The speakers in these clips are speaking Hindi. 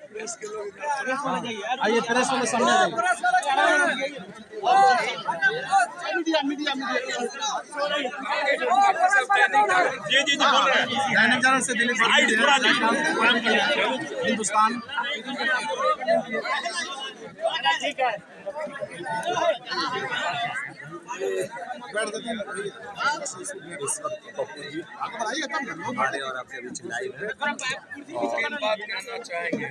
प्रेस के लोग आइए, प्रेस वाले सामने आइए। जी जी बोल रहे हैं। दैनिक जागरण से दिलीप हिंदुस्तान। ठीक है, बैठ देते हैं हमारे और आपके बीच लाइव है। तीन बात कहना चाहेंगे।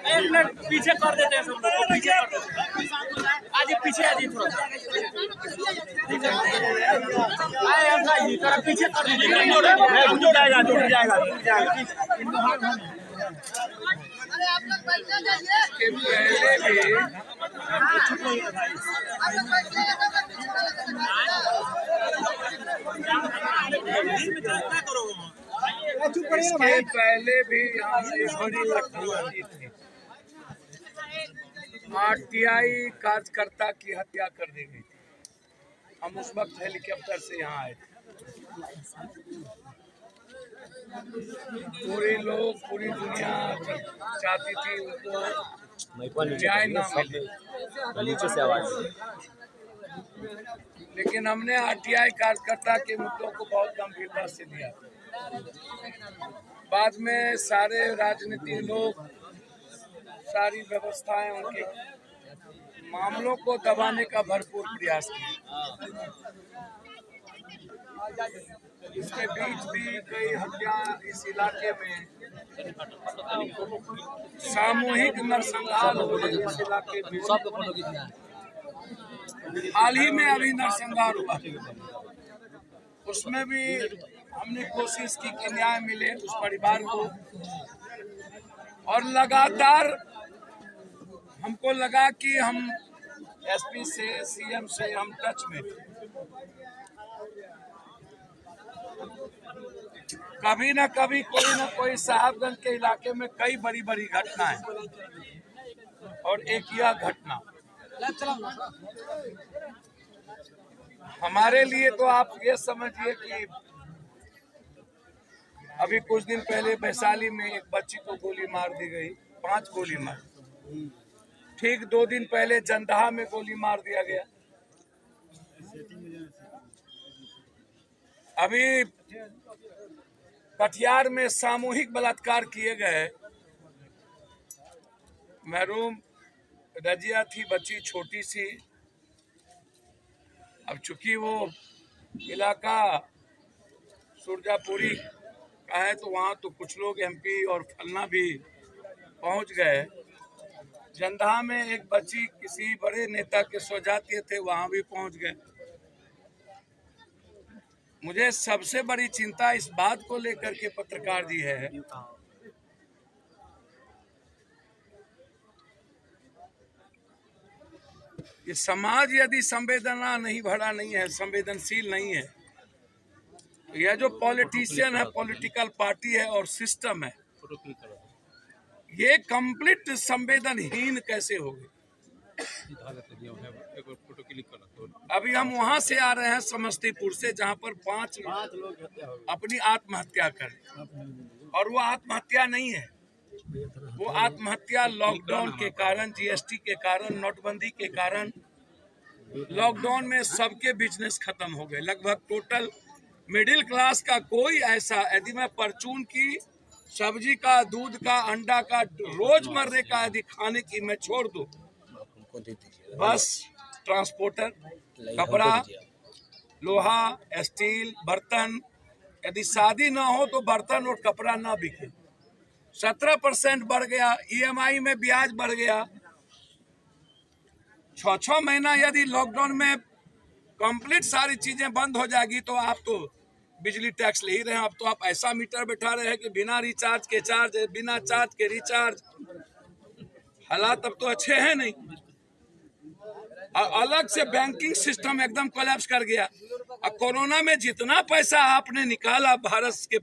एक मिनट पीछे कर देते हैं सब लोग, पीछे कर देते हैं। आज पीछे आ जी थोड़ा पीछे कर दीजिए, जुड़ जाएगा। अरे आप लोग बैठ जाइए। के पहले भी आप लोग बैठ जाइए तो मैं पीछे वाले को दिखा इसके पहले भी यहाँ से बड़ी लड़की थी। आरटीआई कार्यकर्ता की हत्या कर दी गई थी। हम उस वक्त हेलीकॉप्टर से यहाँ आए थे। पूरी दुनिया चाहती थी उनको न्याय न मिले, नीचे से आवाज। लेकिन हमने आरटीआई कार्यकर्ता के मुद्दों को बहुत गंभीरता से लिया। बाद में सारे राजनीतिक लोग, सारी व्यवस्थाएं उनके मामलों को दबाने का भरपूर प्रयास किया। इसके बीच भी कई हत्या इस इलाके में सामूहिक नरसंहार हुए। इस इलाके में हाल ही में अभी नरसंहार हुआ, उसमें भी हमने कोशिश की कि न्याय मिले उस परिवार को। और लगातार हमको लगा कि हम एसपी से, सीएम से हम टच में थे। कभी न कभी कोई न कोई साहबगंज के इलाके में कई बड़ी बड़ी घटनाएं, और एक यह घटना हमारे लिए तो आप ये समझिए कि अभी कुछ दिन पहले वैशाली में एक बच्ची को गोली मार दी गई, 5 गोली मार। ठीक 2 दिन पहले जंदाहा में गोली मार दिया गया। अभी कटिहार में सामूहिक बलात्कार किए गए। महरूम रजिया थी, बच्ची छोटी सी। अब चूंकि वो इलाका सुरजापुरी का है तो वहाँ तो कुछ लोग एमपी और फलना भी पहुँच गए। जंदाहा में एक बच्ची किसी बड़े नेता के स्वजातीय थे, वहाँ भी पहुँच गए। मुझे सबसे बड़ी चिंता इस बात को लेकर के पत्रकार जी है कि समाज यदि संवेदना नहीं भरा नहीं है, संवेदनशील नहीं है, तो यह जो पॉलिटिशियन है, पॉलिटिकल पार्टी है और सिस्टम है, ये कंप्लीट संवेदनहीन कैसे होगी। अभी हम वहां से आ रहे हैं समस्तीपुर से, जहां पर 5 लोग अपनी आत्महत्या कर, और वो आत्महत्या नहीं है, वो आत्महत्या लॉकडाउन के कारण, जीएसटी के कारण, नोटबंदी के कारण। लॉकडाउन में सबके बिजनेस खत्म हो गए, लगभग टोटल मिडिल क्लास का कोई ऐसा, यदि मैं परचून की, सब्जी का, दूध का, अंडा का, रोजमर्रे का यदि खाने की मैं छोड़ दूं, बस ट्रांसपोर्टर, कपड़ा, लोहा, स्टील, बर्तन, यदि शादी ना हो तो बर्तन और कपड़ा ना बिके। 17% बढ़ गया, ईएमआई में ब्याज बढ़ गया। 6 महीना यदि लॉकडाउन में कंप्लीट सारी चीजें बंद हो जाएगी तो आप तो बिजली टैक्स ले ही रहे हैं। अब तो आप ऐसा मीटर बैठा रहे हैं कि बिना रिचार्ज के चार्ज, बिना चार्ज के रिचार्ज। हालात अब तो अच्छे हैं नहीं। और अलग से बैंकिंग सिस्टम एकदम कोलैप्स कर गया। और कोरोना में जितना पैसा आपने निकाला भारत के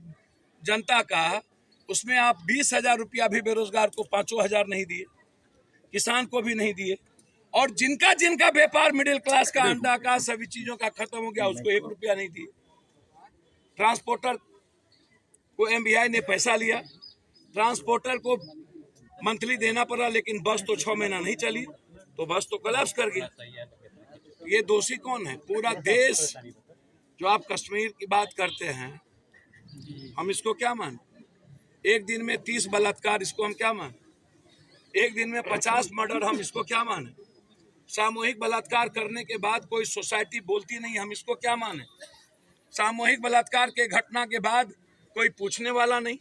जनता का, उसमें आप 20,000 रुपया भी बेरोजगार को 5,000 नहीं दिए, किसान को भी नहीं दिए। और जिनका जिनका व्यापार मिडिल क्लास का, अंडा का, सभी चीजों का खत्म हो गया, उसको 1 रुपया नहीं दिए। ट्रांसपोर्टर को MBI ने पैसा लिया, ट्रांसपोर्टर को मंथली देना पड़ा, लेकिन बस तो 6 महीना नहीं चली तो बस तो कोलैप्स कर गया। ये दोषी कौन है? पूरा देश। जो आप कश्मीर की बात करते हैं, हम इसको क्या मान? एक दिन में 30 बलात्कार, इसको हम क्या मान? एक दिन में 50 मर्डर, हम इसको क्या माने? सामूहिक बलात्कार करने के बाद कोई सोसाइटी बोलती नहीं, हम इसको क्या माने? सामूहिक बलात्कार के घटना के बाद कोई पूछने वाला नहीं।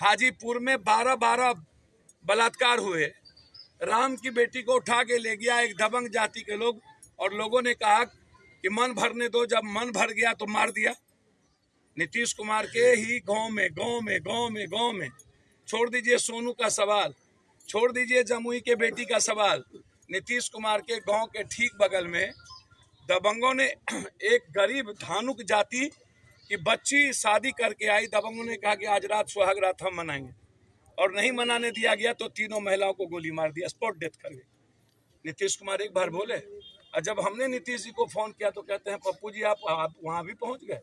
हाजीपुर में 12 बलात्कार हुए, राम की बेटी को उठा के ले गया एक दबंग जाति के लोग, और लोगों ने कहा कि मन भरने दो, जब मन भर गया तो मार दिया। नीतीश कुमार के ही गांव में छोड़ दीजिए सोनू का सवाल, छोड़ दीजिए जमुई के बेटी का सवाल, नीतीश कुमार के गांव के ठीक बगल में दबंगों ने एक गरीब धानुक जाति की बच्ची शादी करके आई, दबंगों ने कहा कि आज रात सुहाग रात हम मनाएंगे, और नहीं मनाने दिया गया तो तीनों महिलाओं को गोली मार दिया, स्पॉट डेथ कर गई। नीतीश कुमार एक बार बोले, और जब हमने नीतीश जी को फोन किया तो कहते हैं पप्पू जी आप वहां भी पहुंच गए।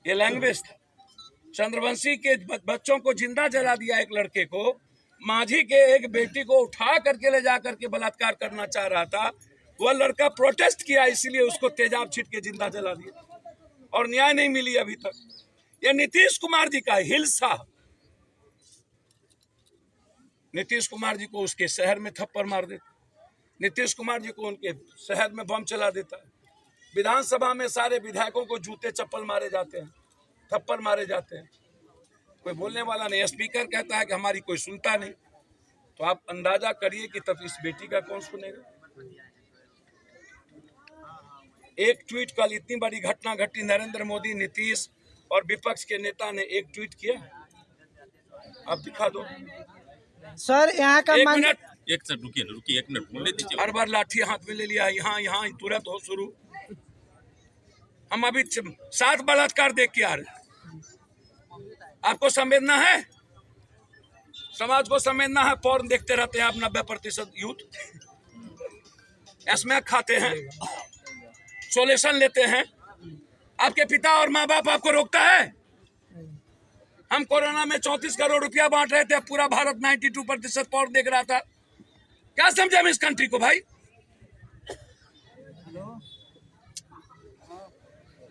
ये लैंग्वेज था। चंद्रवंशी के बच्चों को जिंदा जला दिया, एक लड़के को, माझी के एक बेटी को उठा करके ले जा करके बलात्कार करना चाह रहा था, वह लड़का प्रोटेस्ट किया, इसीलिए उसको तेजाब छीट के जिंदा जला दिया, और न्याय नहीं मिली अभी तक। ये नीतीश कुमार जी का हिलसा। नीतीश कुमार जी को उसके शहर में थप्पड़ मार देता, नीतीश कुमार जी को उनके शहर में बम चला देता है, विधानसभा में सारे विधायकों को जूते चप्पल मारे जाते हैं, थप्पड़ मारे जाते हैं, कोई बोलने वाला नहीं। स्पीकर कहता है कि हमारी कोई सुनता नहीं, तो आप अंदाजा करिए कि तब इस बेटी का कौन सुनेगा। एक ट्वीट, कल इतनी बड़ी घटना घटी, नरेंद्र मोदी, नीतीश और विपक्ष के नेता ने एक ट्वीट किया, आप दिखा दो सर। यहाँ का एक मिनट, एक सेकंड रुकिए, एक मिनट बोलने दीजिए। हर बार लाठी हाथ में ले लिया, यहाँ तुरंत हो शुरू। हम अभी 7 बलात्कार देख के आ रहे। आपको संवेदना है? समाज को संवेदना है? पॉर्न देखते रहते हैं आप 90% यूथ, स्मैक खाते हैं, सोल्यूशन लेते हैं। आपके पिता और माँ बाप आपको रोकता है? हम कोरोना में 34 करोड़ रुपया बांट रहे थे, पूरा भारत 92% पॉर्न देख रहा था। क्या समझे हम इस कंट्री को भाई?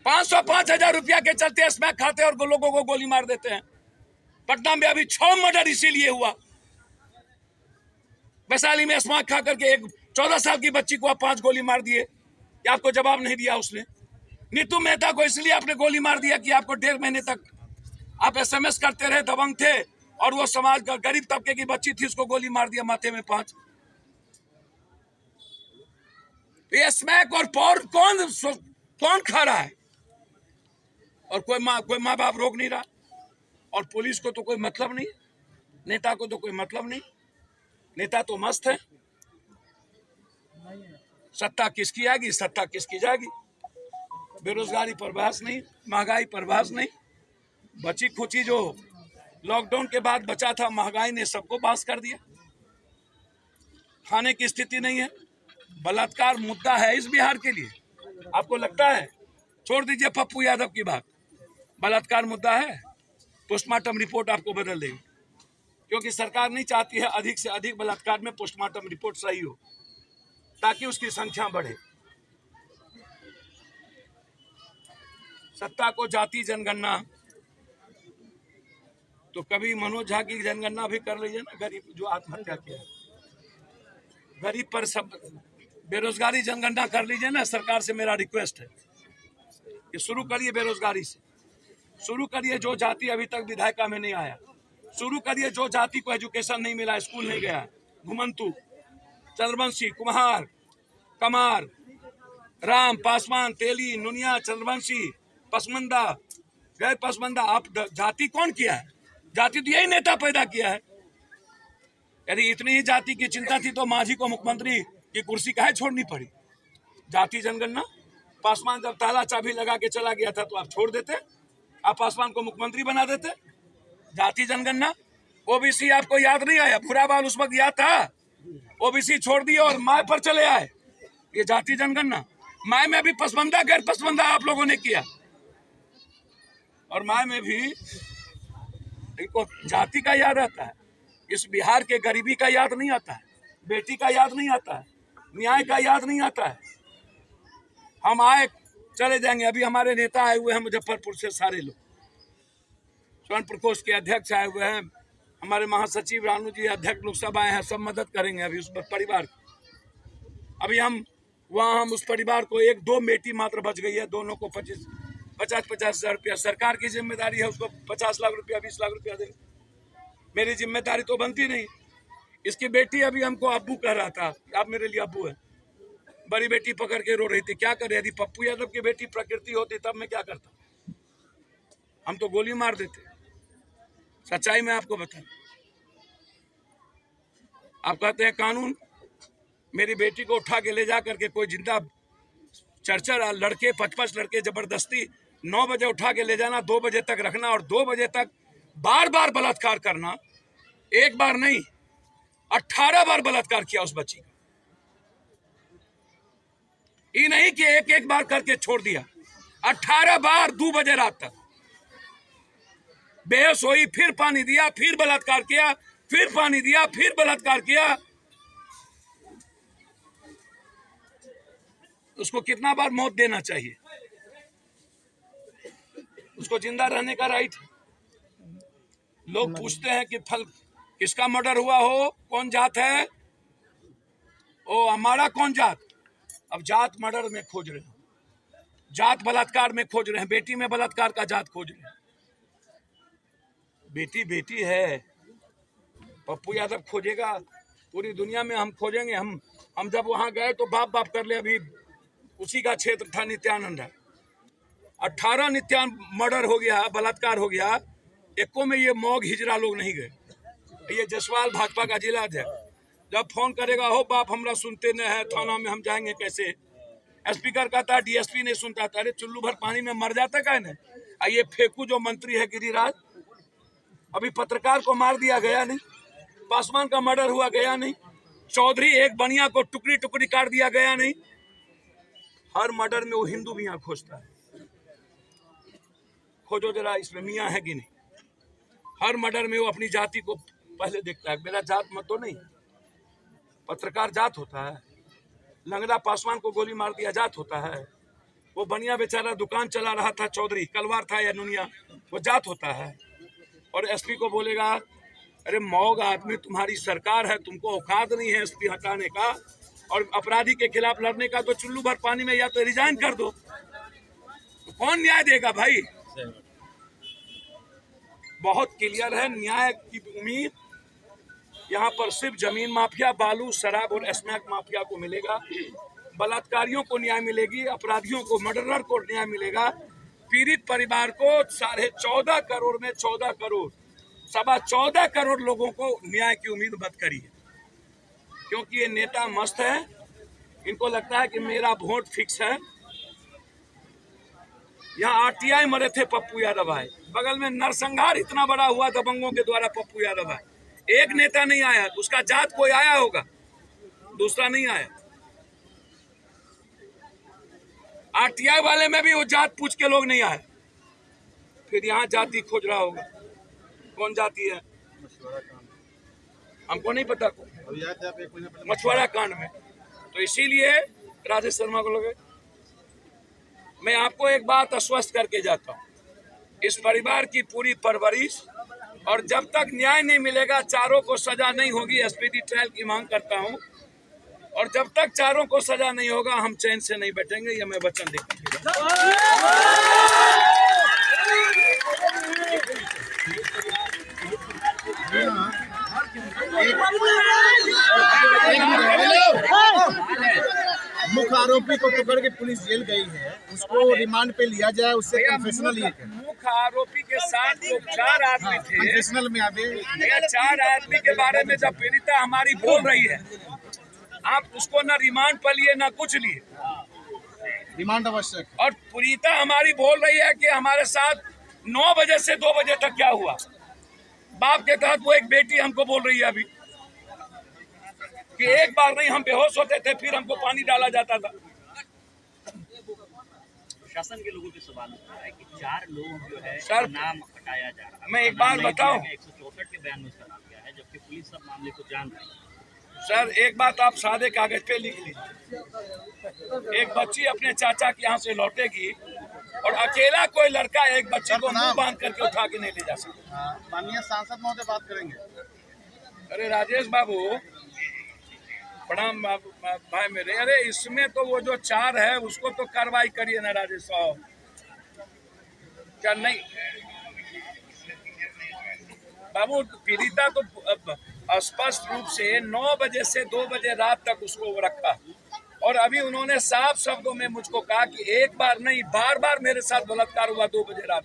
505,000 रुपया के चलते स्मैक खाते और लोगों को गोली मार देते हैं। पटना में अभी 6 मर्डर इसीलिए हुआ। वैशाली में स्मैक खा करके एक 14 साल की बच्ची को आप 5 गोली मार दिए, कि आपको जवाब नहीं दिया उसने। नीतू मेहता को इसलिए आपने गोली मार दिया कि आपको 1.5 महीने तक आप SMS करते रहे, दबंग थे, और वो समाज का गरीब तबके की बच्ची थी, उसको गोली मार दिया माथे में 5। ये स्मैक और पॉर्न कौन खा रहा है? और कोई माँ बाप रोक नहीं रहा, और पुलिस को तो कोई मतलब नहीं, नेता को तो कोई मतलब नहीं। नेता तो मस्त है, सत्ता किसकी आएगी, सत्ता किसकी जाएगी। बेरोजगारी पर बहस नहीं, महंगाई पर बहस नहीं। बची खुची जो लॉकडाउन के बाद बचा था, महंगाई ने सबको पास कर दिया। खाने की स्थिति नहीं है। बलात्कार मुद्दा है इस बिहार के लिए, आपको लगता है? छोड़ दीजिए पप्पू यादव की बात, बलात्कार मुद्दा है। पोस्टमार्टम रिपोर्ट आपको बदल देगी, क्योंकि सरकार नहीं चाहती है अधिक से अधिक बलात्कार में पोस्टमार्टम रिपोर्ट सही हो, ताकि उसकी संख्या बढ़े। सत्ता को जाति जनगणना, तो कभी मनोज झा की जनगणना भी कर लीजिए ना, गरीब जो आत्महत्या किया, गरीब पर सब बेरोजगारी जनगणना कर लीजिए ना। सरकार से मेरा रिक्वेस्ट है कि शुरू करिए बेरोजगारी से, शुरू करिए। जो जाति अभी तक विधायिका में नहीं आया, शुरू करिए। जो जाति को एजुकेशन नहीं मिला, स्कूल नहीं गया, घुमंतु, चंद्रवंशी, कुम्हार, कमार, राम, पासवान, तेली, नुनिया, चंद्रवंशी, पसमंदा, गैर पसमंदा, आप जाति कौन किया है? जाति तो यही नेता पैदा किया है। यदि इतनी ही जाति की चिंता थी तो माझी को मुख्यमंत्री की कुर्सी काहे छोड़नी पड़ी? जाति जनगणना, पासवान जब ताला चाबी लगा के चला गया था तो आप छोड़ देते, आप पासवान को मुख्यमंत्री बना देते। जाति जनगणना, ओबीसी आपको याद नहीं आया? बुरा बाल उस वक्त याद था, ओबीसी छोड़ दिए और माय पर चले आए। ये जाति जनगणना, माय में भी पसमंदा गैर पसमंदा आप लोगों ने किया। और माँ में भी इनको जाति का याद आता है। इस बिहार के गरीबी का याद नहीं आता है, बेटी का याद नहीं आता है, न्याय का याद नहीं आता है। हम आए चले जाएंगे। अभी हमारे नेता आए हुए हैं मुजफ्फरपुर से, सारे लोग स्वर्ण प्रकोष्ठ के अध्यक्ष आए हुए हैं, हमारे महासचिव रानू जी अध्यक्ष लोग सब आए हैं, सब मदद करेंगे अभी उस परिवार की। अभी हम उस परिवार को 1-2 बेटी मात्र बच गई है, दोनों को 50-50 हजार रुपया सरकार की जिम्मेदारी है, उसको 50 लाख रुपया 20 लाख रुपया दे। मेरी जिम्मेदारी तो बनती नहीं। इसकी बेटी अभी हमको अब्बू कह रहा था, आप मेरे लिए अब्बू है। बड़ी बेटी पकड़ के रो रही थी। क्या करे, यदि पप्पू यादव की बेटी प्रकृति होती तब मैं क्या करता? हम तो गोली मार देते। सच्चाई में आपको बता, आप कहते हैं कानून, मेरी बेटी को उठा के ले जा करके कोई जिंदा चर्चा लड़के 55 लड़के जबरदस्ती 9 बजे उठा के ले जाना, 2 बजे तक रखना और 2 बजे तक बार बार बलात्कार करना। एक बार नहीं 18 बार बलात्कार किया उस बच्ची का। ये नहीं कि एक बार करके छोड़ दिया, 18 बार 2 बजे रात तक बेहोश हुई, फिर पानी दिया, फिर बलात्कार किया, फिर पानी दिया, फिर बलात्कार किया। उसको कितना बार मौत देना चाहिए? उसको जिंदा रहने का राइट है। लोग पूछते हैं कि फल किसका मर्डर हुआ हो, कौन जात है, ओ हमारा कौन जात। अब जात मर्डर में खोज रहे हैं, जात बलात्कार में खोज रहे हैं, बेटी में बलात्कार का जात खोज रहे हैं। बेटी बेटी है। पप्पू यादव खोजेगा पूरी दुनिया में, हम खोजेंगे। हम जब वहां गए तो बाप बाप कर ले। अभी उसी का क्षेत्र था नित्यानंद, 18 नित्यानंद मर्डर हो गया, बलात्कार हो गया, एको में ये मौग हिजरा लोग नहीं गए। ये जसवाल भाजपा का जिला अध्यक्ष जब फोन करेगा, हो बाप हमरा सुनते न है, थाना में हम जाएंगे कैसे। स्पीकर कहता है, डीएसपी नहीं सुनता था। अरे चुल्लू भर पानी में मर जाता का है। ये फेंकू जो मंत्री है गिरिराज, अभी पत्रकार को मार दिया गया नहीं, पासवान का मर्डर हुआ गया नहीं, चौधरी एक बनिया को टुकड़ी टुकड़ी काट दिया गया नहीं। हर मर्डर में वो हिंदू मियाँ खोजता है। खोजो जरा इसमें मियाँ है कि नहीं। हर मर्डर में वो अपनी जाति को पहले देखता है, मेरा जात मत तो नहीं। पत्रकार जात होता है, लंगड़ा पासवान को गोली मार दिया जात होता है, वो बनिया बेचारा दुकान चला रहा था, चौधरी कलवार था या नुनिया, वो जात होता है। और एसपी को बोलेगा, अरे मौग आदमी, तुम्हारी सरकार है, तुमको औकात नहीं है एसपी हटाने का और अपराधी के खिलाफ लड़ने का, तो चुल्लू भर पानी में या तो रिजाइन कर दो। तो कौन न्याय देगा भाई? बहुत क्लियर है, न्याय की उम्मीद यहाँ पर सिर्फ जमीन माफिया, बालू, शराब और स्मैक माफिया को मिलेगा। बलात्कारियों को न्याय मिलेगी, अपराधियों को, मर्डरर को न्याय मिलेगा। पीड़ित परिवार को 14.5 करोड़ में 14 करोड़ 14.25 करोड़ लोगों को न्याय की उम्मीद मत करिए, क्योंकि ये नेता मस्त है। इनको लगता है कि मेरा वोट फिक्स है। यहाँ आरटीआई मरे थे, पप्पू यादव आए। बगल में नरसंहार इतना बड़ा हुआ दबंगों के द्वारा, पप्पू यादव आए। एक नेता नहीं आया, उसका जात कोई आया होगा, दूसरा नहीं आया। आरटीआई वाले में भी वो जात पूछ के लोग नहीं आए। फिर यहाँ जाति खोज रहा होगा, कौन जाति है हमको नहीं पता। मछुआरा कांड में तो इसीलिए राजेश शर्मा को लगे। मैं आपको एक बात आश्वस्त करके जाता हूँ, इस परिवार की पूरी परवरिश, और जब तक न्याय नहीं मिलेगा, चारों को सजा नहीं होगी, एसपीडी ट्रायल की मांग करता हूँ। और जब तक चारों को सजा नहीं होगा, हम चैन से नहीं बैठेंगे, ये मैं वचन देता मुख्य आरोपी को पकड़ के पुलिस जेल गई है, उसको रिमांड पे लिया जाए, उससे कन्फेशनल ये है। मुख्य आरोपी के साथ जो 4 आदमी थे, कन्फेशनल में आवे। 4 आदमी के बारे में जब पीड़िता हमारी बोल रही है, आप उसको ना रिमांड पर लिए ना कुछ लिए, रिमांड आवश्यक। और पीड़िता हमारी बोल रही है कि हमारे साथ 9 बजे से 2 बजे तक क्या हुआ। बाप के तहत वो एक बेटी हमको बोल रही है अभी कि एक बार नहीं हम बेहोश होते थे, फिर हमको पानी डाला जाता था। प्रशासन के लोगों के सवाल उठ रहा है कि 4 लोग जो है सर, नाम हटाया जा रहा है। मैं एक बात बताऊं? 164 के बयान में उसका नाम गया है, जबकि पुलिस सब मामले को जान रही है। सर एक बात आप सादे कागज पे लिख लीजिए, एक बच्ची अपने चाचा के यहाँ से लौटेगी और अकेला कोई लड़का एक बच्ची को मुंह बांध करके उठा के नहीं ले जा सकता। माननीय सांसद महोदय बात करेंगे। अरे राजेश बाबू, प्रणाम बाबू भाई मेरे। अरे इसमें तो वो जो 4 है उसको तो कार्रवाई करिए ना राजेश साहब, क्या नहीं? बाबू पीड़िता तो स्पष्ट रूप से 9 बजे से 2 बजे रात तक उसको रखा, और अभी उन्होंने साफ शब्दों में मुझको कहा कि एक बार नहीं बार बार मेरे साथ बलात्कार हुआ 2 बजे रात।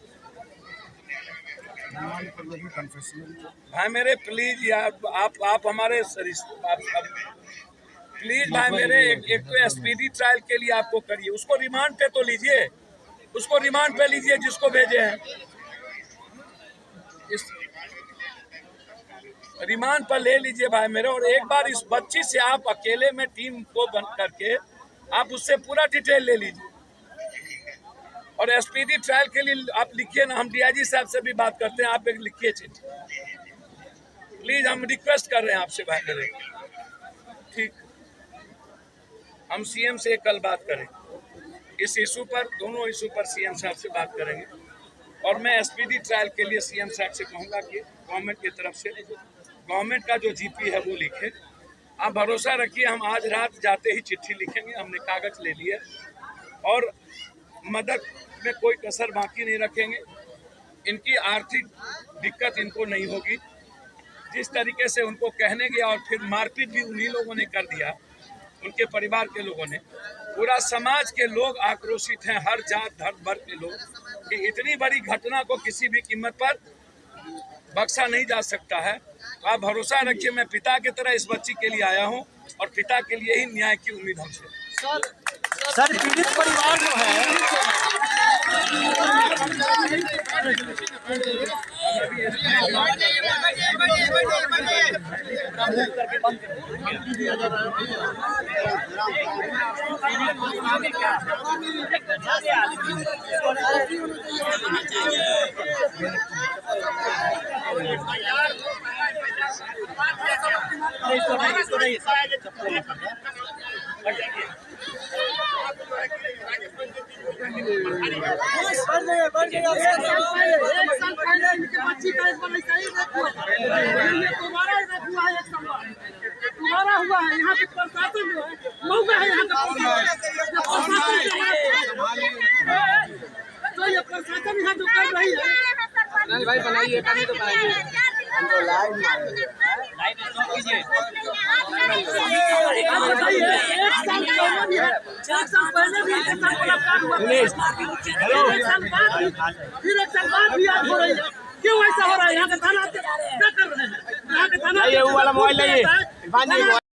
भाई मेरे प्लीज यार, आप हमारे प्लीज भाई मेरे, एक तो एसपीडी ट्रायल के लिए आपको करिए, उसको रिमांड पे तो लीजिए, उसको रिमांड पे लीजिए जिसको भेजे हैं, इस रिमांड पर ले लीजिए भाई मेरे। और एक बार इस बच्ची से आप अकेले में टीम को बंद करके आप उससे पूरा डिटेल ले लीजिए, और एसपीडी ट्रायल के लिए आप लिखिए ना, हम डीआईजी साहब से भी बात करते हैं, आप एक लिखिए चिट्ठी प्लीज, हम रिक्वेस्ट कर रहे हैं आपसे भाई मेरे। ठीक, हम सीएम से कल बात करें इस इशू पर, दोनों इशू पर सीएम साहब से बात करेंगे, और मैं एसपीडी ट्रायल के लिए सीएम साहब से कहूँगा कि गवर्नमेंट की तरफ से, गवर्नमेंट का जो जीपी है वो लिखे। आप भरोसा रखिए, हम आज रात जाते ही चिट्ठी लिखेंगे, हमने कागज ले लिए, और मदद में कोई कसर बाकी नहीं रखेंगे। इनकी आर्थिक दिक्कत इनको नहीं होगी, जिस तरीके से उनको कहने गया और फिर मारपीट भी उन्हीं लोगों ने कर दिया, उनके परिवार के लोगों ने। पूरा समाज के लोग आक्रोशित हैं, हर जात धर्म वर्ग के लोग, कि इतनी बड़ी घटना को किसी भी कीमत पर बख्शा नहीं जा सकता है। तो आप भरोसा रखिए, मैं पिता की तरह इस बच्ची के लिए आया हूं, और पिता के लिए ही न्याय की उम्मीद हमसे। सर पीड़ित परिवार जो है तुम्हारा हुआ है यहाँ पे प्रशासन जो है मौका है यहाँ तो ये प्रशासन यहाँ जो कर रही है भाई बनाइए तो बनाइए एक साल पहले भी फिर एक साल बाद भी आज हो रही है। क्यों ऐसा हो रहा है? यहाँ का थाना क्या कर रहे हैं? यहाँ का थाना